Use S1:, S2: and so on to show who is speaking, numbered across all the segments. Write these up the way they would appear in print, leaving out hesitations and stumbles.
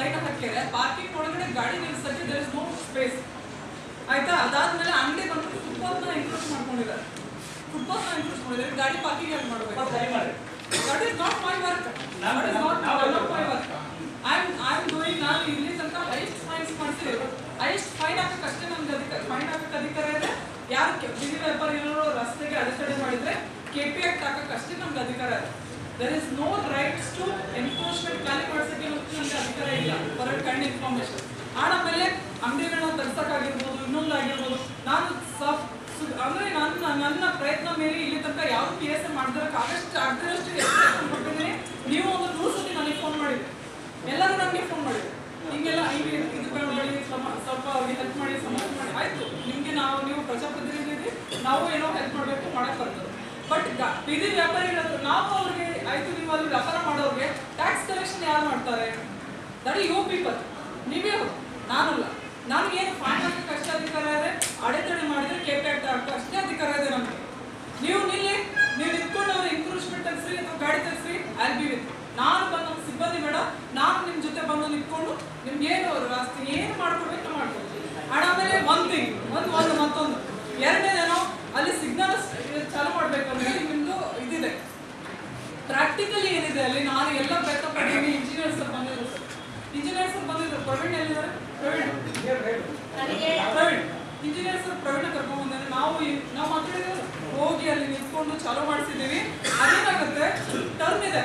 S1: Light ಹಾಕಿದ್ರೆ parking ಒಳಗಡೆ ಗಾಡಿ ನಿಲ್ಸಕ್ಕೆ ದೇರ್ ಇಸ್ ನೋ ಸ್ಪೇಸ್ ಆಯ್ತಾ. ಅದಾದ್ಮೇಲೆ ಅಂಗಡಿ ಬಂದ್ಬಿಟ್ಟು ಫುಟ್ಪಾತ್ನ ಇಂಕ್ರೂಸ್ ಮಾಡ್ಕೊಂಡಿದ್ದಾರೆ, ಫುಟ್ಪಾತ್ನ ಇಂಕ್ರೂಸ್ ಮಾಡಿದ್ದಾರೆ, ಗಾಡಿ ಪಾರ್ಕಿಂಗ್ ಅಲ್ಲಿ ಮಾಡಬೇಕು. That is not my work, that is not my work. I am doing. ನಾನು ಇಲ್ಲಿ ತನಕ ಹೈಯೆಸ್ಟ್ ಫೈನ್ಸ್ ಮಾಡಿಸಿದ್ರು, ಹೈಯೆಸ್ಟ್ ಫೈನ್ ಹಾಕಕ್ಕಷ್ಟೇ ನಮ್ಗೆ ಫೈನ್ ಹಾಕಕ್ಕೆ ಅಧಿಕಾರ ಇದೆ. ಯಾರು ಬೀದಿ ವ್ಯಾಪಾರಿಗಳು ರಸ್ತೆಗೆ ಅಡೆತಡೆ ಮಾಡಿದ್ರೆ KP ಆಕ್ಟ್ ಹಾಕಕ್ಕಷ್ಟೇ ನಮ್ಗೆ ಅಧಿಕಾರ ಇದೆ. There is no rights to enforcement ಖಾಲಿ ಮಾಡಿಸೋಕ್ಕೆ ನಮ್ಗೆ ಅಧಿಕಾರ ಇಲ್ಲ ಫಾರ್ ಕೈಂಡ್ ಇನ್ಫಾರ್ಮೇಶನ್. ಆಮೇಲೆ ಅಂಗಡಿಗಳನ್ನ ತರ್ಸಕ್ಕಾಗಿರ್ಬೋದು, ಇನ್ನೊಂದಾಗಿರ್ಬೋದು, ನಾನು ಅಂದ್ರೆ ನನ್ನ ಪ್ರಯತ್ನ ಮೇಲೆ ಇಲ್ಲಿ ತನಕ ಯಾವ PSA ಮಾಡಿದ್ರೆ ಆಗದಷ್ಟು ಎಷ್ಟು ಕೊಟ್ಟಿದ್ದೀನಿ. ನೀವು ಒಂದು 100 ಸತಿ ನನಗೆ ಫೋನ್ ಮಾಡಿದ್ರಿ, ಎಲ್ಲರೂ ನನಗೆ ಫೋನ್ ಮಾಡಿದ್ರು, ಹಿಂಗೆಲ್ಲ ಹಿಂಗೆ ಇದು ಮಾಡಿ ಸ್ವಲ್ಪ ಅವ್ರಿಗೆ ಹೆಲ್ಪ್ ಮಾಡಿ, ಸಮಸ್ಯೆ ಮಾಡಿ. ಆಯ್ತು, ನಿಮಗೆ ನೀವು ಪ್ರಜಾಪ್ರತಿನಿಧಿ, ನಾವು ಏನೋ ಹೆಲ್ಪ್ ಮಾಡಬೇಕು, ಮಾಡಕ್ ಬರ್ತದೆ. ಬಟ್ ಬೀದಿ ವ್ಯಾಪಾರಿಗಳು ನಾವು ಅವ್ರಿಗೆ ಆಯ್ತು, ನೀವು ಅಲ್ಲಿ ವ್ಯಾಪಾರ ಮಾಡೋರಿಗೆ ಟ್ಯಾಕ್ಸ್ ಕಲೆಕ್ಷನ್ ಯಾರು ಮಾಡ್ತಾರೆ? ದಟ್ ಯು ಪೀಪಲ್, ನೀವೇ ಹೋಗಿ, ನಾನಲ್ಲ. ನನಗೇನು ಫೈನ್ ಹಾಕಕ್ಕೆ ಅಷ್ಟೇ ಅಧಿಕಾರ ಇದೆ, ಅಡೆತಡೆ ಮಾಡಿದ್ರೆ KP ಆಕ್ಟ್ ಹಾಕಕ್ಕೆ ಅಷ್ಟೇ ಅಧಿಕಾರ ಇದೆ ನಮಗೆ. ನೀವು ನಿಂತ್ಕೊಂಡು ಅವ್ರು ಇಂಕ್ರೂಸ್ಮೆಂಟ್ ತೆಗ್ಸ್ರಿ ಅಥವಾ ಗಾಡಿ ತೆಗ್ಸ್ರಿ, ಐ ಬಿ ವಿತ್. ನಾನು ಬಂದು ನಮ್ಮ ಸಿಬ್ಬಂದಿ ಬೇಡ, ನಾನು ನಿಮ್ಮ ಜೊತೆ ಬಂದು ನಿಂತ್ಕೊಂಡು ನಿಮ್ಗೆ ಏನು ರಾಸ್ತೆ ಏನು ಮಾಡ್ಕೊಡ್ಬೇಕು ಮಾಡ್ಕೊಡ್ತೀವಿ. ಆಮೇಲೆ ಮತ್ತೊಂದು ಎರಡನೇದೇನೋ ಅಲ್ಲಿ ಸಿಗ್ನಲ್ ಚಾಲು ಮಾಡಬೇಕು ಅಂದ್ರೆ ನಿಮ್ಮದು ಇದಿದೆ, ಪ್ರಾಕ್ಟಿಕಲಿ ಏನಿದೆ ಅಲ್ಲಿ. ನಾನು ಎಲ್ಲ ಪ್ರಯತ್ನ ಪಡ್ತೀನಿ. ಇಂಜಿನಿಯರ್ಸ್ ಬಂದಿದ್ರು, ಪ್ರವೀಣ್ ಎಲ್ಲಿದ್ದಾರೆ? ಪ್ರವೀಣ್ ಇಂಜಿನಿಯರ್ಸ್ ಪ್ರವೀಣ ಕರ್ಕೊಂಡ್ ಬಂದ್ರೆ ನಾವು ಮಾತಾಡಿದ್ರೆ ಹೋಗಿ ಅಲ್ಲಿ ನಿಂತ್ಕೊಂಡು ಚಾಲು ಮಾಡಿಸಿದ್ದೀವಿ. ಅದೇನಾಗುತ್ತೆ, ಟರ್ನ್ ಇದೆ,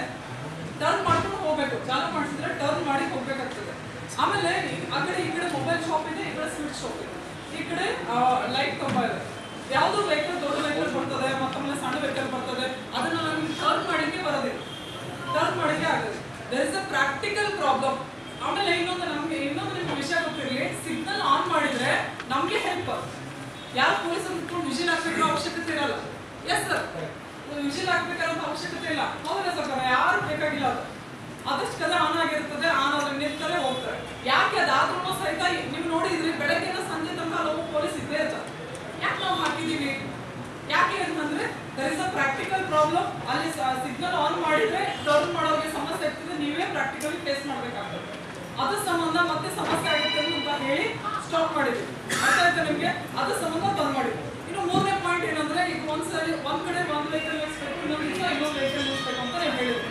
S1: ಟರ್ನ್ ಮಾಡ್ಕೊಂಡು ಹೋಗ್ಬೇಕು. ಚಾಲು ಮಾಡಿಸಿದ್ರೆ ಟರ್ನ್ ಮಾಡಿ ಹೋಗ್ಬೇಕಾಗ್ತದೆ. ಆಮೇಲೆ ಈ ಕಡೆ ಮೊಬೈಲ್ ಶಾಪ್ ಇದೆ, ಈ ಕಡೆ ಸ್ವೀಟ್ ಶಾಪ್ ಇದೆ, ಈ ಕಡೆ ಲೈಟ್ ಕಂಬ ಇದೆ. ಯಾವುದೋ ವೆಹಿಕಲ್, ದೊಡ್ಡ ವೆಹಿಕಲ್ ಬರ್ತದೆ, ಮತ್ತೊಮ್ಮೆ ಸಣ್ಣ ವೆಹಿಕಲ್ ಬರ್ತದೆ, ಅದನ್ನ ನಮ್ಗೆ ಟರ್ನ್ ಮಾಡಿಕ್ಕೆ ಬರೋದಿಲ್ಲ, ಟರ್ನ್ ಮಾಡಿಕ್ಕೆ ಆಗುತ್ತೆ. There is a practical problem. ಆಮೇಲೆ ಇನ್ನೊಂದು ನಿಮ್ಗೆ ವಿಷಯ ಗೊತ್ತಿರಲಿ, ಸಿಗ್ನಲ್ ಆನ್ ಮಾಡಿದ್ರೆ ನಮ್ಗೆ ಹೆಲ್ಪ್. ಯಾರು ಪೊಲೀಸ್ ಅಂದ್ಕೊಂಡು ವಿಜಿಲ್ ಹಾಕ್ಬೇಕು ಅವಶ್ಯಕತೆ ಇರಲ್ಲ. ಎಸ್ ಸರ್, ವಿಜಿಲ್ ಹಾಕ್ಬೇಕಂತ ಅವಶ್ಯಕತೆ ಇಲ್ಲ. ಹೌದಾ ಸರ್ಕಾರ, ಯಾರು ಬೇಕಾಗಿಲ್ಲ. ಅದು ಅದಷ್ಟು ಕದ ಆನ್ ಆಗಿರ್ತದೆ, ಆನ್ ಆದ್ರೆ ನಿಲ್ತಾರೆ, ಹೋಗ್ತಾರೆ. ಯಾಕೆ ಅದಾದ್ರೂ ಸಹಿತ ನೀವು ನೋಡಿದ್ರಿ, ಬೆಳಗ್ಗೆನ ಸಂಜೆ ತನಕ ಅಲ್ಲೂ ಪೊಲೀಸ್ ಇದ್ದೇ ಇರ್ತಾರೆ. ಯಾಕೆ ನಾವು ಹಾಕಿದೀವಿ? ಯಾಕೆ ಅಂತಂದ್ರೆ there is a practical problem. ಅಲ್ಲಿ ಸಿಗ್ನಲ್ ಆನ್ ಮಾಡಿದ್ರೆ ಟರ್ನ್ ಮಾಡೋರಿಗೆ ಸಮಸ್ಯೆ ಆಗ್ತದೆ, ನೀವೇ ಪ್ರಾಕ್ಟಿಕಲಿ ಫೇಸ್ ಮಾಡ್ಬೇಕಾಗ್ತದೆ. ಅದ್ರ ಸಂಬಂಧ ಮತ್ತೆ ಸಮಸ್ಯೆ ಆಗುತ್ತೆ ಅಂತ ಹೇಳಿ ಸ್ಟಾಪ್ ಮಾಡಿದ್ವಿ. ಅರ್ಥ ಆಯ್ತಾ ನಿಮ್ಗೆ? ಅದ್ರ ಸಂಬಂಧ ಬಂದ್ ಮಾಡಿದ್ವಿ. ಇನ್ನು ಮೂರನೇ ಪಾಯಿಂಟ್ ಏನಂದ್ರೆ, ಈಗ ಒಂದ್ ಕಡೆ ಒಂದು ವೆಹಿಕಲ್ ನಿಲ್ಲಿಸ್ಬೇಕು, ಇನ್ನೊಂದು ವೆಹಿಕಲ್ ನಿಲ್ಲಿಸ್ಬೇಕು ಅಂತ ನೀವು ಹೇಳಿದ್ವಿ.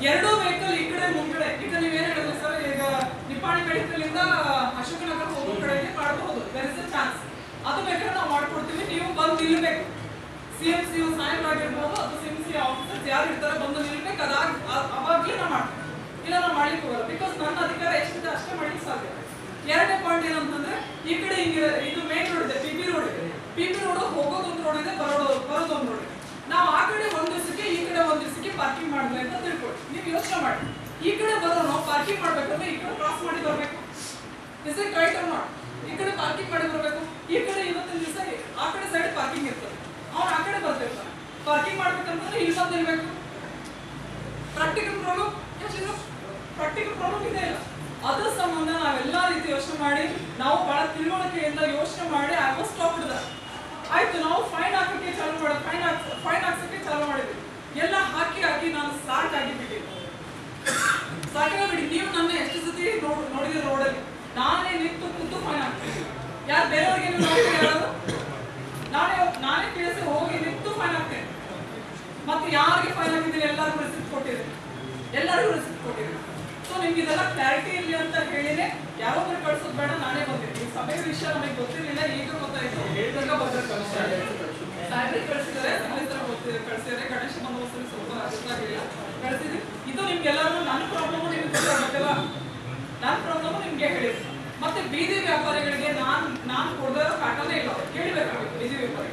S1: ಎರಡೂ ವೆಹಿಕಲ್ ಈ ಕಡೆ ಮುಂದ್ಗಡೆ, ಈಗ ನೀವೇನ್ ಹೇಳಿದ್ರೆ ಸರ್, ಈಗ ನಿಪ್ಪಾಣಿ ಮೆಡಿಕಲ್ ಇಂದ ಅಶೋಕನಗರ ಹೋಗೋ ಕಡೆಗೆ ಮಾಡಬಹುದು, ದೇರ್ ಇಸ್ ಅ ಚಾನ್ಸ್. ಅದು ಬೇಕಾದ್ರೆ ನಾವು ಮಾಡ್ಕೊಡ್ತೀವಿ, ನೀವು ಬಂದು ನಿಲ್ಬೇಕು. CMC ಸಾಹೇಬರಾಗಿರ್ಬೋದು ಅಥವಾ CMC ಆಫೀಸರ್ಸ್ ಯಾರು ಇರ್ತಾರೆ ಬಂದು ನಿಲ್ಬೇಕು. ಅವಾಗಲೇ ನಾವು ಮಾಡ್ತೀವಿ, ಇಲ್ಲ ನಾವು ಮಾಡ್ಲಿಕ್ಕೆ ಹೋಗಲ್ಲ. ಬಿಕಾಸ್ ನನ್ನ ಅಧಿಕಾರ ಎಷ್ಟಿದೆ ಅಷ್ಟೇ ಮಾಡ್ಲಿಕ್ಕೆ ಸಾಧ್ಯ. ಎರಡನೇ ಪಾಯಿಂಟ್ ಏನಂತಂದ್ರೆ, ಈ ಕಡೆ ಹಿಂಗೆ ಇದು ಮೇನ್ ರೋಡ್ ಇದೆ, PP ರೋಡ್ ಇದೆ. PP ರೋಡ್ ಹೋಗೋದೊಂದು ರೋಡ್ ಇದೆ, ಬರೋದೊಂದು ರೋಡ್ ಇದೆ. ನಾವು ಆ ಕಡೆ ಒಂದ್ ದಿವಸಕ್ಕೆ, ಈ ಕಡೆ ಒಂದ್ ದಿವಸಕ್ಕೆ ಪಾರ್ಕಿಂಗ್ ಮಾಡಿದ್ರೆ ಅಂತ ತಿಳ್ಕೊಳ್ಳಿ. ನೀವು ಯೋಚನೆ ಮಾಡಿ, ಈ ಕಡೆ ಬರೋನು ಪಾರ್ಕಿಂಗ್ ಮಾಡ್ಬೇಕಂದ್ರೆ ಈ ಕಡೆ ಕ್ರಾಸ್ ಮಾಡಿ ಬರ್ಬೇಕು. Is it right or not? ಈ ಕಡೆ ಪಾರ್ಕಿಂಗ್ ಮಾಡಿ ಬರ್ಬೇಕು. ಈ ಕಡೆ ಇವತ್ತಿನ ದಿವಸ ಆ ಕಡೆ ಸೈಡ್ ಪಾರ್ಕಿಂಗ್ ಇರ್ತದೆ, ಅವ್ನು ಆ ಕಡೆ ಬರ್ತಿರ್ತಾನೆ. ಪಾರ್ಕಿಂಗ್ ಮಾಡ್ಬೇಕಂತಂದ್ರೆ ಇಲ್ಲಿ ಬಂದು ನಿಲ್ಬೇಕು. ಪ್ರಾಕ್ಟಿಕಲ್ ಪ್ರಾಬ್ಲಮ್ ಇದೆ ಇಲ್ಲ. ಅದ್ರ ಸಂಬಂಧ ನಾವೆಲ್ಲ ರೀತಿ ಯೋಚನೆ ಮಾಡಿ, ನಾವು ಬಹಳ ತಿಳುವಳಿಕೆಯಿಂದ ಯೋಚನೆ ಮಾಡಿ ಐ ವಾಸ್ ಸ್ಟಾಪ್ಡ್ ದಟ್. ಆಯ್ತು, ನಾವು ಫೈನ್ ಹಾಕಕ್ಕೆ ಚಾಲು ಮಾಡಿ ಫೈನ್ ಹಾಕ್ಸಕ್ಕೆ ಚಾಲು ಮಾಡಿದ್ವಿ. ಎಲ್ಲ ಹಾಕಿ ನಾನು ಸಾಕಾಗಿಬಿಟ್ಟಿದ್ದೆ. ನೀವು ನನ್ನ ಎಷ್ಟು ಸತಿ ನೋಡಿದ್ರೆ ರೋಡಲ್ಲಿ ನಾನೇ ನಿಂತು ಕೂತು ಫೈನ್ ಹಾಕ್ತೀನಿ. ಯಾರು ಬೇರೆಯವ್ರಿಗೆ ಹೇಳೋದು? ನಾನೇ ಕೇಳಿಸಿ ಹೋಗಿ ನಿಂತು ಫೈನ್ ಹಾಕ್ತೇನೆ. ಮತ್ತೆ ಯಾರಿಗೆ ಫೈನ್ ಹಾಕಿದ್ದೀನಿ ಎಲ್ಲರಿಗೂ ರಿಸಿಪ್ಟ್ ಕೊಟ್ಟಿದ್ದೀನಿ. ಸೊ ನಿಮ್ಗೆ ಇದೆಲ್ಲ ಕ್ಲಾರಿಟಿ ಇರಲಿ ಅಂತ ಹೇಳಿದ್ರೆ ಯಾರೊಬ್ಬರು ಕಳ್ಸೋದು ಬೇಡ, ನಾನೇ ಬಂದಿದ್ದೀನಿ. ಸಭೆ ವಿಷಯ ನಮಗೆ ಗೊತ್ತಿರಲಿಲ್ಲ, ಈಗ ಗೊತ್ತಾಯ್ತು. ಸಾಹೇಬ್ರಿಗೆ ಕಳಿಸಿದ್ದಾರೆ, ಕಳಿಸಿದ್ದಾರೆ. ಗಣೇಶ ಬಂದೋಬಸ್ತ್ ಸ್ವಲ್ಪ ಗೊತ್ತಾಗಲಿಲ್ಲ, ಕಳಿಸಿದ್ವಿ. ಇದು ನಿಮ್ಗೆಲ್ಲರೂ ನನ್ನ ಪ್ರಾಬ್ಲಮ್ ನಿಮ್ಗೆ ಗೊತ್ತಾಗಬೇಕಲ್ಲ, ನನ್ನ ಪ್ರಾಬ್ಲಮ್ ನಿಮ್ಗೆ ಹೇಳಿದ್ವಿ. ಮತ್ತೆ ಬೀದಿ ವ್ಯಾಪಾರಿಗಳಿಗೆ ನಾನು ಕೊಡದೇ ಇರೋ ಕಾಟನೇ ಇಲ್ಲ, ಕೇಳಬೇಕಾಗಿತ್ತು ಬೀದಿ ವ್ಯಾಪಾರಿ.